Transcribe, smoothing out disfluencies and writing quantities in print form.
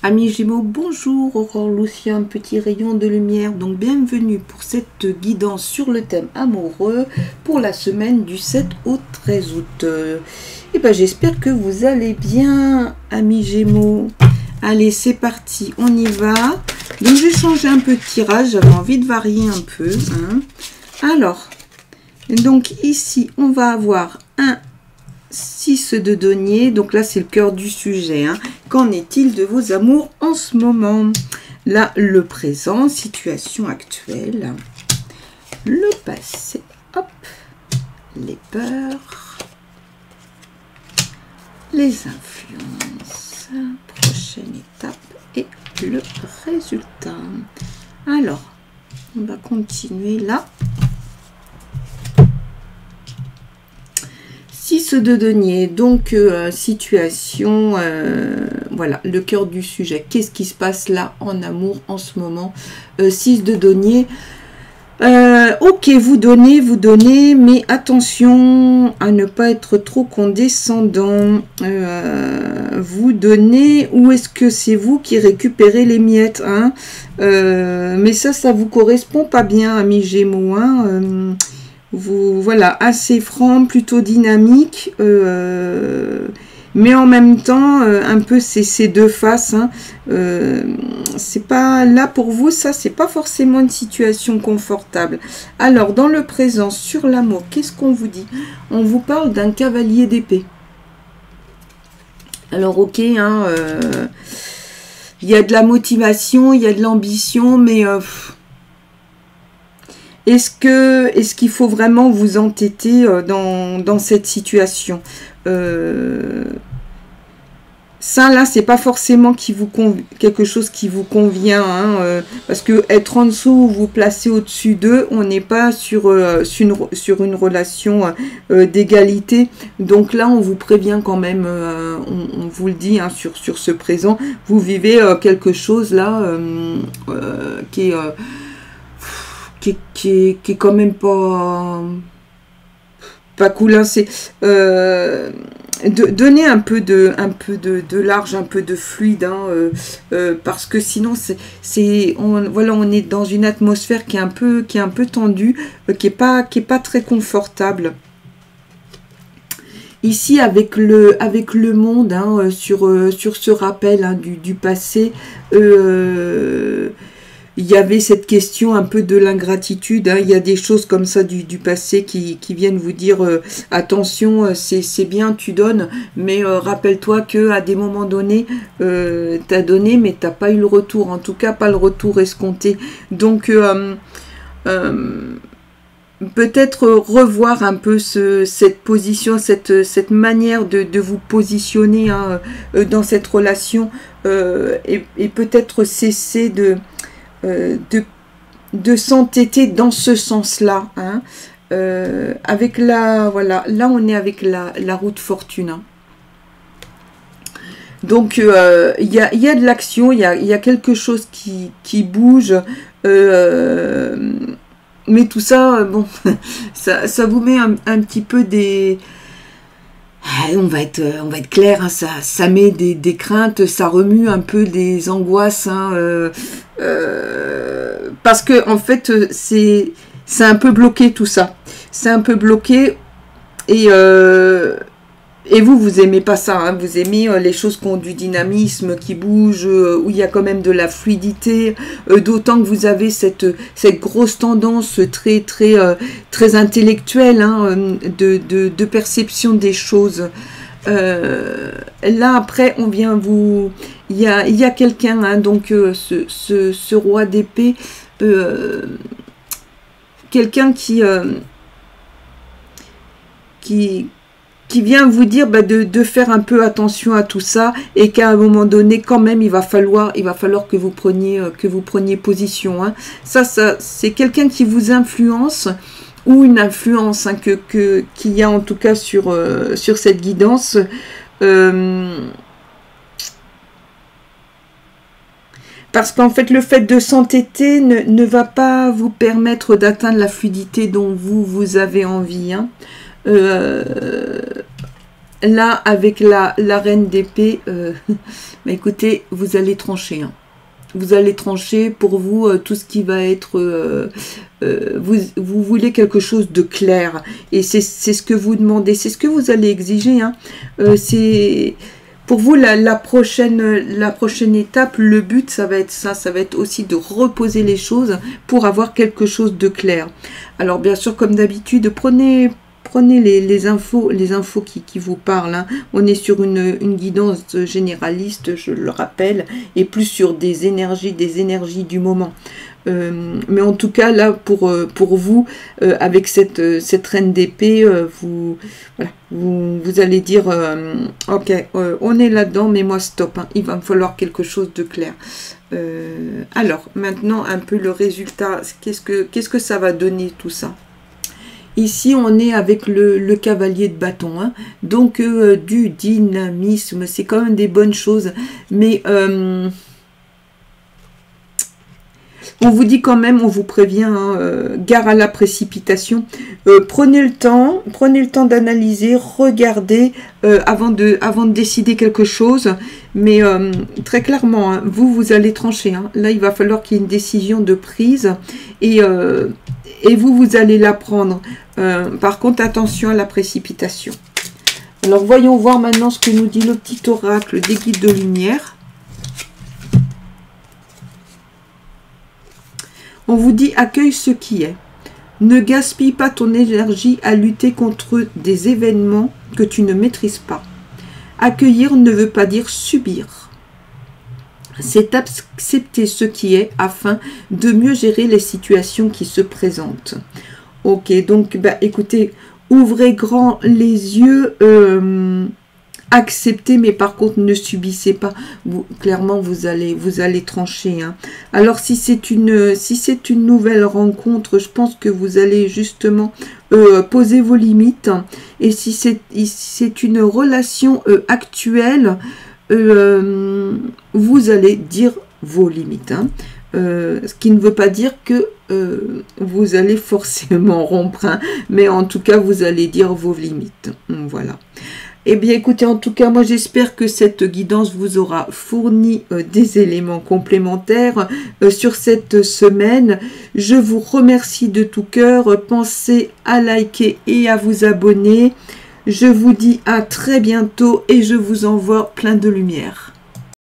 Amis Gémeaux, bonjour, Aurore Lucien, petit rayon de lumière. Donc bienvenue pour cette guidance sur le thème amoureux pour la semaine du 7 au 13 août. Et ben j'espère que vous allez bien, amis Gémeaux. Allez, c'est parti, on y va. Donc j'ai changé un peu de tirage, j'avais envie de varier un peu. Alors, donc ici, on va avoir un 6 de denier, donc là c'est le cœur du sujet. Qu'en est-il de vos amours en ce moment? Là, le présent, situation actuelle, le passé, hop, les peurs, les influences, prochaine étape et le résultat. Alors, on va continuer là. 6 de denier, donc situation, voilà, le cœur du sujet. Qu'est-ce qui se passe là en amour en ce moment? 6 de denier. Ok, vous donnez, mais attention à ne pas être trop condescendant. Vous donnez, ou est-ce que c'est vous qui récupérez les miettes, mais ça vous correspond pas bien, amis Gémeaux, vous, voilà, assez franc, plutôt dynamique, mais en même temps, un peu ces deux faces. C'est pas là pour vous, ça, c'est pas forcément une situation confortable. Alors, dans le présent, sur l'amour, qu'est-ce qu'on vous dit? On vous parle d'un cavalier d'épée. Alors, ok, il y a de la motivation, il y a de l'ambition, mais... Est-ce qu'il faut vraiment vous entêter dans cette situation? Ça, là, c'est pas forcément quelque chose qui vous convient, parce que être en dessous ou vous placer au-dessus d'eux, on n'est pas sur une relation d'égalité. Donc là, on vous prévient quand même, on vous le dit, sur ce présent, vous vivez quelque chose là qui est quand même pas cool. C'est donner un peu de large, un peu de fluide, parce que sinon on est dans une atmosphère qui est un peu tendue, qui est pas très confortable. Ici, avec le monde, sur ce rappel du passé, il y avait cette question un peu de l'ingratitude. Il y a des choses comme ça du passé qui viennent vous dire attention, c'est bien, tu donnes, mais rappelle-toi que à des moments donnés, tu as donné, mais tu n'as pas eu le retour. En tout cas, pas le retour escompté. Donc, peut-être revoir un peu cette position, cette manière de vous positionner dans cette relation, et peut-être cesser de s'entêter dans ce sens-là. Avec voilà, là on est avec la roue de fortune. Donc il y a de l'action, il y a quelque chose qui bouge, mais tout ça, bon, ça vous met un petit peu des... On va être clair, ça met des craintes, ça remue un peu des angoisses, parce que en fait c'est un peu bloqué tout ça, c'est un peu bloqué, et vous aimez pas ça, vous aimez les choses qui ont du dynamisme, qui bougent, où il y a quand même de la fluidité, d'autant que vous avez cette grosse tendance très intellectuelle, de perception des choses. Là après on vient vous... Il y a quelqu'un, donc ce roi d'épée, quelqu'un qui vient vous dire de faire un peu attention à tout ça, et qu'à un moment donné quand même il va falloir que vous preniez position. Ça c'est quelqu'un qui vous influence, ou une influence qu'il y a en tout cas sur cette guidance. Parce qu'en fait, le fait de s'entêter ne va pas vous permettre d'atteindre la fluidité dont vous avez envie. là, avec la reine d'épée, bah, écoutez, vous allez trancher. Hein. Vous allez trancher pour vous tout ce qui va être... vous voulez quelque chose de clair. Et c'est ce que vous demandez. C'est ce que vous allez exiger. Hein. C'est... Pour vous, la prochaine étape, le but, ça va être ça. Ça va être aussi de reposer les choses pour avoir quelque chose de clair. Alors, bien sûr, comme d'habitude, prenez les infos qui vous parlent. Hein. On est sur une guidance généraliste, je le rappelle, et plus sur des énergies du moment. Mais en tout cas, là, pour vous, avec cette reine d'épée, vous allez dire, ok, on est là-dedans, mais moi, stop, hein, il va me falloir quelque chose de clair. Alors, maintenant, un peu le résultat, qu'est-ce que ça va donner tout ça? Ici, on est avec le cavalier de bâton, hein. Donc du dynamisme, c'est quand même des bonnes choses, mais on vous dit quand même, on vous prévient, hein, gare à la précipitation. Prenez le temps d'analyser, regardez avant de décider quelque chose. Mais très clairement, hein, vous allez trancher. Hein. Là, il va falloir qu'il y ait une décision de prise et vous allez la prendre. Par contre, attention à la précipitation. Alors, voyons voir maintenant ce que nous dit le petit oracle des guides de lumière. On vous dit, accueille ce qui est. Ne gaspille pas ton énergie à lutter contre des événements que tu ne maîtrises pas. Accueillir ne veut pas dire subir. C'est accepter ce qui est afin de mieux gérer les situations qui se présentent. Ok, donc bah, écoutez, ouvrez grand les yeux, acceptez, mais par contre ne subissez pas. Clairement, vous allez trancher. Hein. Alors si c'est une nouvelle rencontre, je pense que vous allez justement poser vos limites. Et si c'est une relation actuelle, vous allez dire vos limites. Hein. Ce qui ne veut pas dire que vous allez forcément rompre, hein, mais en tout cas, vous allez dire vos limites. Voilà. Eh bien, écoutez, en tout cas, moi, j'espère que cette guidance vous aura fourni des éléments complémentaires sur cette semaine. Je vous remercie de tout cœur. Pensez à liker et à vous abonner. Je vous dis à très bientôt et je vous envoie plein de lumière.